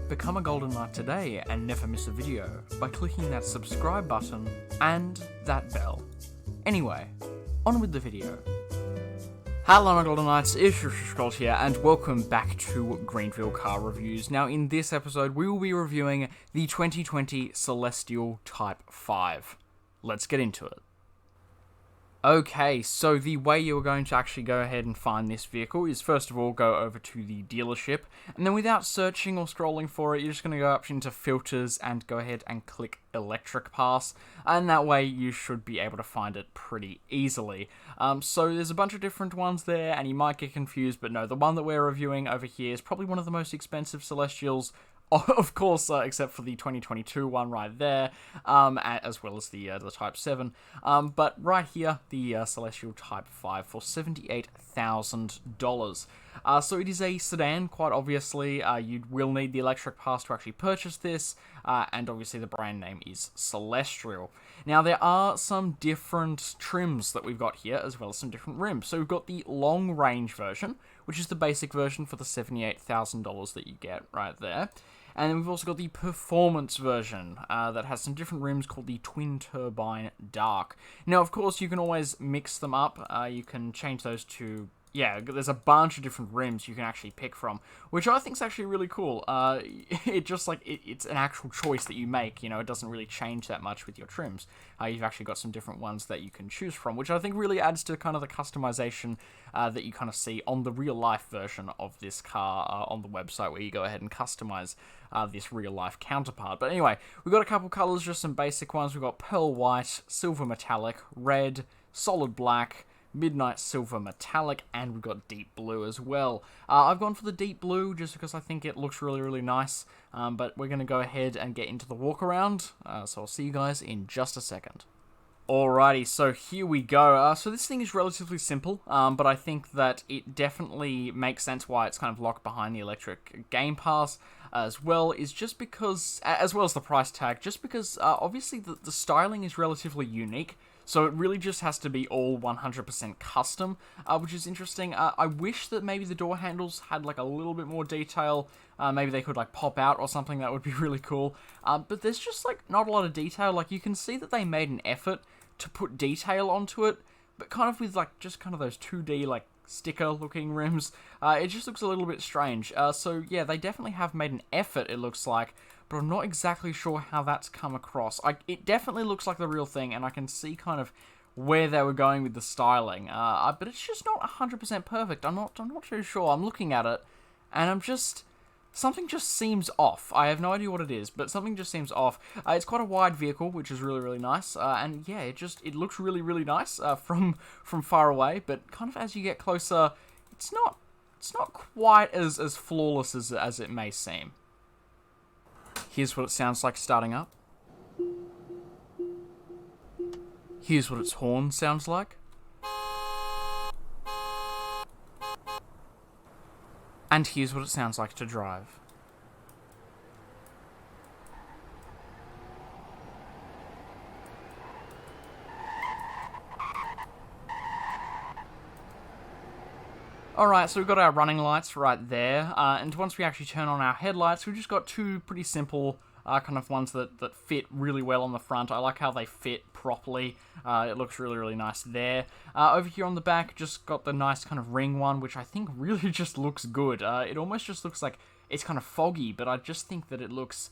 Become a Golden Knight today and never miss a video by clicking that subscribe button and that bell. Anyway, on with the video. Hello my Golden Knights, it's richyrichgold here, and welcome back to Greenville Car Reviews. Now in this episode we will be reviewing the 2020 Celestial Type-5. Let's get into it. Okay, so the way you're going to actually go ahead and find this vehicle is first of all go over to the dealership, and then without searching or scrolling for it, you're just going to go up into filters and go ahead and click electric pass, and that way you should be able to find it pretty easily. So there's a bunch of different ones there, and you might get confused, but no, the one that we're reviewing over here is probably one of the most expensive Celestials. Of course, except for the 2022 one right there, as well as the Type 7. But right here, the Celestial Type 5 for $78,000. So it is a sedan, quite obviously. You will need the electric pass to actually purchase this, and obviously the brand name is Celestial. Now, there are some different trims that we've got here, as well as some different rims. So we've got the long-range version, which is the basic version for the $78,000 that you get right there. And then we've also got the performance version that has some different rims called the Twin Turbine Dark. Now, of course, you can always mix them up. You can change those to... Yeah, there's a bunch of different rims you can actually pick from, which I think is actually really cool. It's an actual choice that you make, you know, it doesn't really change that much with your trims. You've actually got some different ones that you can choose from, which I think really adds to kind of the customization that you kind of see on the real-life version of this car on the website, where you go ahead and customize this real-life counterpart. But anyway, we've got a couple colors, just some basic ones. We've got pearl white, silver metallic, red, solid black, midnight silver metallic, and we've got deep blue as well. I've gone for the deep blue just because I think it looks really, really nice, but we're going to go ahead and get into the walk around, so I'll see you guys in just a second. Alrighty, so here we go. So this thing is relatively simple, but I think that it definitely makes sense why it's kind of locked behind the electric Game Pass as well, is just because, as well as the price tag, just because obviously the styling is relatively unique. So it really just has to be all 100% custom, which is interesting. I wish that maybe the door handles had like a little bit more detail. Maybe they could like pop out or something. That would be really cool. But there's just like not a lot of detail. Like you can see that they made an effort to put detail onto it, but kind of with like just kind of those 2D like sticker looking rims. It just looks a little bit strange. So yeah, they definitely have made an effort, it looks like, but I'm not exactly sure how that's come across. It definitely looks like the real thing, and I can see kind of where they were going with the styling. But it's just not 100% perfect. I'm not too sure. I'm looking at it, and something just seems off. I have no idea what it is, but something just seems off. It's quite a wide vehicle, which is really, really nice. And yeah, it looks really, really nice from far away, but kind of as you get closer, it's not quite as flawless as it may seem. Here's what it sounds like starting up. Here's what its horn sounds like. And here's what it sounds like to drive. Alright, so we've got our running lights right there, and once we actually turn on our headlights, we've just got two pretty simple kind of ones that fit really well on the front. I like how they fit properly. It looks really, really nice there. Over here on the back, just got the nice kind of ring one, which I think really just looks good. It almost just looks like it's kind of foggy, but I just think that it looks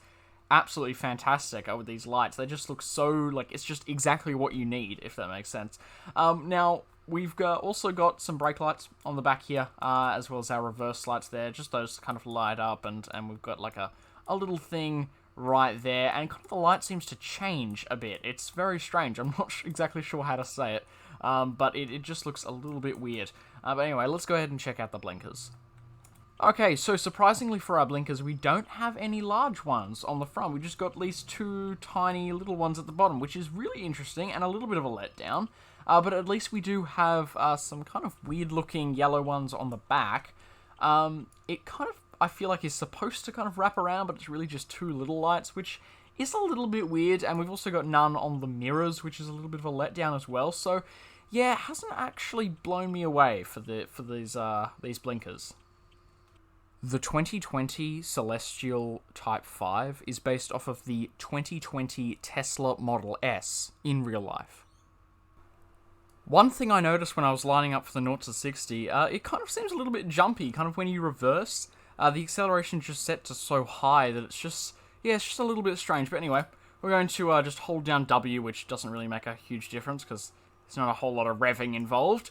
absolutely fantastic with these lights. They just look so, like, it's just exactly what you need, if that makes sense. Now, we've also got some brake lights on the back here, as well as our reverse lights there. Just those kind of light up, and we've got like a little thing right there, and kind of the light seems to change a bit. It's very strange. I'm not exactly sure how to say it, but it just looks a little bit weird. But anyway, let's go ahead and check out the blinkers. Okay, so surprisingly for our blinkers, we don't have any large ones on the front. We just got at least two tiny little ones at the bottom, which is really interesting and a little bit of a letdown. But at least we do have some kind of weird-looking yellow ones on the back. It kind of, I feel like, is supposed to kind of wrap around, but it's really just two little lights, which is a little bit weird. And we've also got none on the mirrors, which is a little bit of a letdown as well. So, yeah, it hasn't actually blown me away for these blinkers. The 2020 Celestial Type-5 is based off of the 2020 Tesla Model S in real life. One thing I noticed when I was lining up for the 0 to 60, it kind of seems a little bit jumpy, kind of when you reverse. The acceleration is just set to so high that it's just a little bit strange. But anyway, we're going to just hold down W, which doesn't really make a huge difference because there's not a whole lot of revving involved.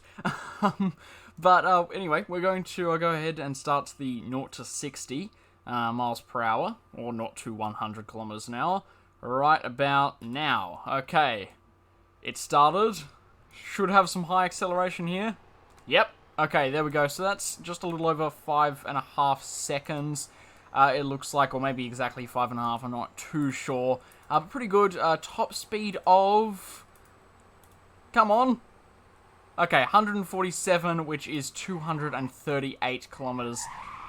But anyway, we're going to go ahead and start the 0 to 60 miles per hour, or 0 to 100 kilometers an hour, right about now. Okay, it started. Should have some high acceleration here. Yep. Okay, there we go. So that's just a little over 5.5 seconds. It looks like, or maybe exactly 5.5. I'm not too sure. But pretty good. Top speed of... Come on. Okay, 147, which is 238 kilometers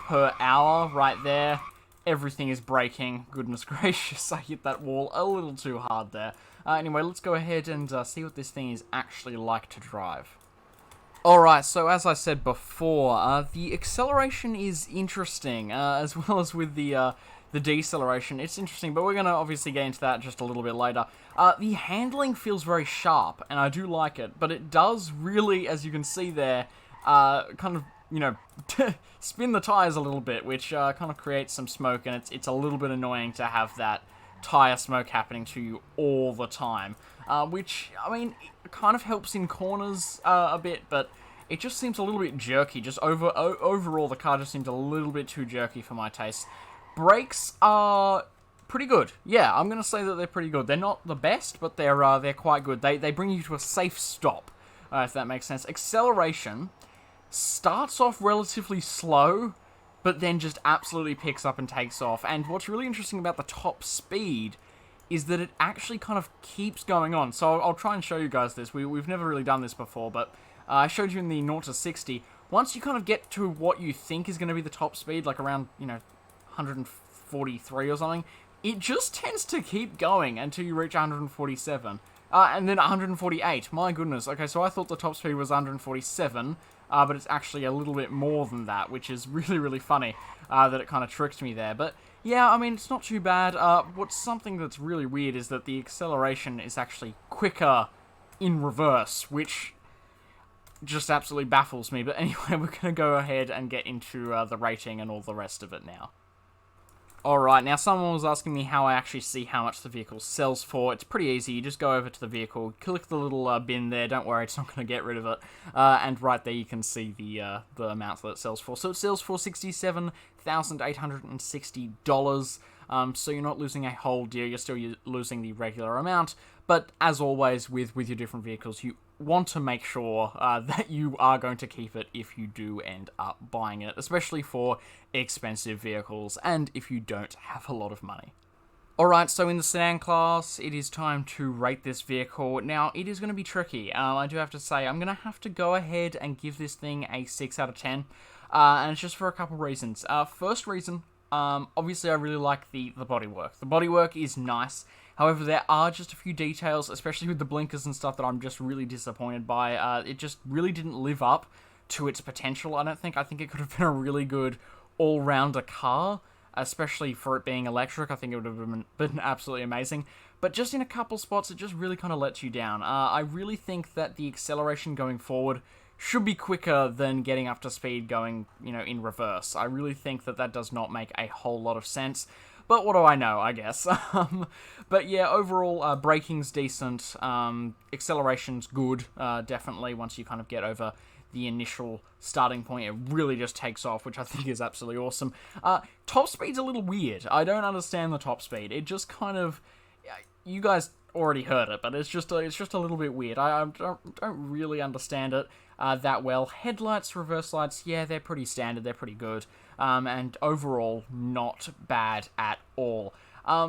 per hour right there. Everything is braking. Goodness gracious, I hit that wall a little too hard there. Anyway, let's go ahead and see what this thing is actually like to drive. Alright, so as I said before, the acceleration is interesting, as well as with the deceleration. It's interesting, but we're going to obviously get into that just a little bit later. The handling feels very sharp, and I do like it, but it does really, as you can see there, kind of, spin the tires a little bit, which kind of creates some smoke, and it's a little bit annoying to have that tire smoke happening to you all the time. Which, I mean, it kind of helps in corners a bit, but it just seems a little bit jerky. Just overall, the car just seems a little bit too jerky for my taste. Brakes are pretty good. Yeah, I'm going to say that they're pretty good. They're not the best, but they're quite good. They bring you to a safe stop, if that makes sense. Acceleration starts off relatively slow, but then just absolutely picks up and takes off. And what's really interesting about the top speed is that it actually kind of keeps going on. So I'll try and show you guys this. We've never really done this before, but I showed you in the 0 to 60. Once you kind of get to what you think is going to be the top speed, like around, 143 or something, it just tends to keep going until you reach 147. And then 148. My goodness. Okay, so I thought the top speed was 147, but it's actually a little bit more than that, which is really, really funny that it kind of tricked me there. But yeah, I mean, it's not too bad. What's something that's really weird is that the acceleration is actually quicker in reverse, which just absolutely baffles me. But anyway, we're going to go ahead and get into the rating and all the rest of it now. Alright, now someone was asking me how I actually see how much the vehicle sells for. It's pretty easy. You just go over to the vehicle, click the little bin there. Don't worry, it's not going to get rid of it. And right there you can see the amount that it sells for. So it sells for $67,860. So you're not losing a whole deal. You're still losing the regular amount. But as always with your different vehicles, you want to make sure that you are going to keep it if you do end up buying it, especially for expensive vehicles and if you don't have a lot of money. Alright, so in the sedan class, it is time to rate this vehicle. Now, it is going to be tricky. I do have to say, I'm going to have to go ahead and give this thing a 6 out of 10. And it's just for a couple reasons. First reason, obviously I really like the bodywork. The bodywork is nice. However, there are just a few details, especially with the blinkers and stuff, that I'm just really disappointed by. It just really didn't live up to its potential, I don't think. I think it could have been a really good all-rounder car, especially for it being electric. I think it would have been absolutely amazing. But just in a couple spots, it just really kind of lets you down. I really think that the acceleration going forward should be quicker than getting up to speed going, in reverse. I really think that does not make a whole lot of sense. But what do I know, I guess. But yeah, overall, braking's decent. Acceleration's good, definitely, once you kind of get over the initial starting point. It really just takes off, which I think is absolutely awesome. Top speed's a little weird. I don't understand the top speed. It just kind of... You guys already heard it, but it's just a little bit weird. I don't really understand it that well. Headlights, reverse lights, yeah, they're pretty standard. They're pretty good. And overall, not bad at all.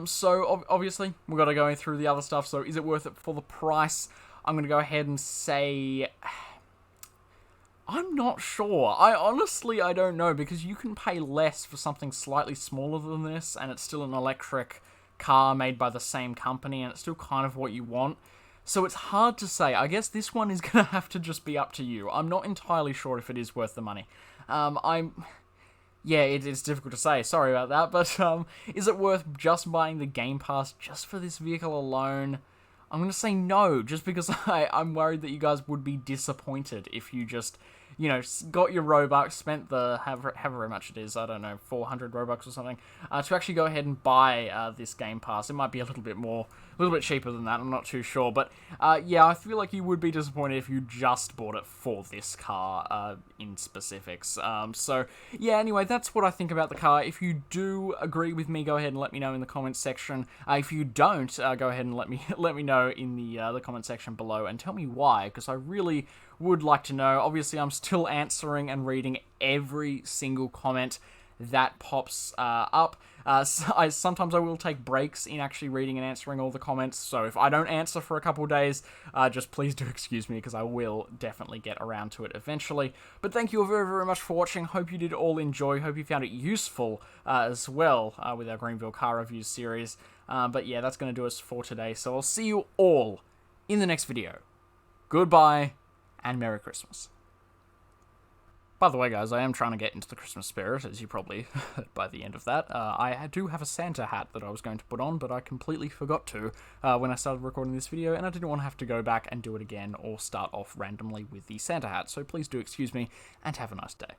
So, obviously, we've got to go through the other stuff. So, is it worth it for the price? I'm going to go ahead and say... I'm not sure. I don't know, because you can pay less for something slightly smaller than this, and it's still an electric car made by the same company, and it's still kind of what you want. So it's hard to say. I guess this one is going to have to just be up to you. I'm not entirely sure if it is worth the money. Yeah, it's difficult to say. Sorry about that. But is it worth just buying the Game Pass just for this vehicle alone? I'm going to say no, just because I'm worried that you guys would be disappointed if you just, got your Robux, spent the, however much it is, I don't know, 400 Robux or something, to actually go ahead and buy this Game Pass. It might be a little bit cheaper than that, I'm not too sure. But yeah, I feel like you would be disappointed if you just bought it for this car in specifics. So yeah, anyway, that's what I think about the car. If you do agree with me, go ahead and let me know in the comments section. If you don't, go ahead and let me know in the comment section below and tell me why, because I really would like to know. Obviously, I'm still answering and reading every single comment that pops up. Sometimes I will take breaks in actually reading and answering all the comments, so if I don't answer for a couple of days, just please do excuse me, because I will definitely get around to it eventually. But thank you all very, very much for watching. Hope you did all enjoy. Hope you found it useful as well with our Greenville car reviews series. But yeah, that's going to do us for today, so I'll see you all in the next video. Goodbye, and Merry Christmas. By the way, guys, I am trying to get into the Christmas spirit, as you probably heard by the end of that. I do have a Santa hat that I was going to put on, but I completely forgot to when I started recording this video, and I didn't want to have to go back and do it again or start off randomly with the Santa hat, so please do excuse me, and have a nice day.